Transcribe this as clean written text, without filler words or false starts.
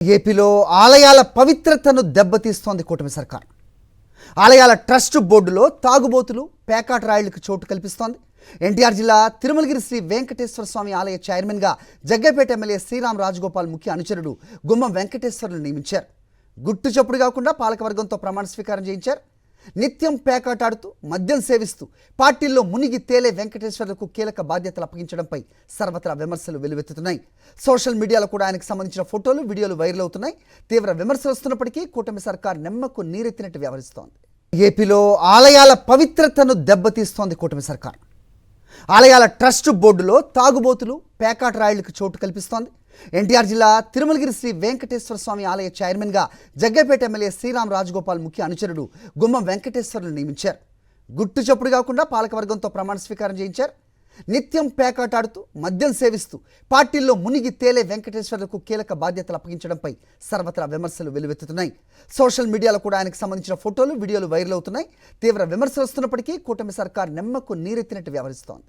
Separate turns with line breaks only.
ఏపీలో ఆలయాల పవిత్రతను దెబ్బతీస్తోంది కూటమి సర్కార్. ఆలయాల ట్రస్ట్ బోర్డులో తాగుబోతులు, పేకాట రాయుళ్లకు చోటు కల్పిస్తోంది. ఎన్టీఆర్ జిల్లా తిరుమలగిరి శ్రీ వెంకటేశ్వర స్వామి ఆలయ చైర్మన్గా జగ్గైపేట ఎమ్మెల్యే శ్రీరామ్ రాజగోపాల్ ముఖ్య అనుచరుడు గుమ్మం వెంకటేశ్వర్లను నియమించారు. గుట్టు చప్పుడు కాకుండా పాలకవర్గంతో ప్రమాణ స్వీకారం చేయించారు. నిత్యం పేకాట ఆడుతూ మద్యం సేవిస్తూ పార్టీల్లో మునిగి తేలే వెంకటేశ్వర్లకు కీలక బాధ్యతలు అప్పగించడంపై సర్వత్రా విమర్శలు వెల్లువెత్తుతున్నాయి. సోషల్ మీడియాలో కూడా ఆయనకు సంబంధించిన ఫోటోలు, వీడియోలు వైరల్ అవుతున్నాయి. తీవ్ర విమర్శలు వస్తున్నప్పటికీ కూటమి సర్కార్ నెమ్మకు నీరెత్తినట్టు వ్యవహరిస్తోంది. ఏపీలో ఆలయాల పవిత్రతను దెబ్బతీస్తోంది కూటమి సర్కార్. ఆలయాల ట్రస్ట్ బోర్డులో తాగుబోతులు, పేకాట రాయుళ్లకు చోటు కల్పిస్తోంది. ఎన్టీఆర్ జిల్లా తిరుమలగిరి శ్రీ వెంకటేశ్వర స్వామి ఆలయ చైర్మన్గా జగ్గైపేట ఎమ్మెల్యే శ్రీరామ్ రాజగోపాల్ ముఖ్య అనుచరుడు గుమ్మం వెంకటేశ్వర్లను నియమించారు. గుట్టు చప్పుడు కాకుండా పాలకవర్గంతో ప్రమాణ స్వీకారం చేయించారు. నిత్యం పేకాట ఆడుతూ మద్యం సేవిస్తూ పార్టీల్లో మునిగి తేలే వెంకటేశ్వర్లకు కీలక బాధ్యతలు అప్పగించడంపై సర్వత్రా విమర్శలు వెల్లువెత్తుతున్నాయి. సోషల్ మీడియాలో కూడా ఆయనకు సంబంధించిన ఫోటోలు, వీడియోలు వైరల్ అవుతున్నాయి. తీవ్ర విమర్శలు వస్తున్నప్పటికీ కూటమి సర్కార్ నెమ్మకు నీరెత్తినట్టు వ్యవహరిస్తోంది.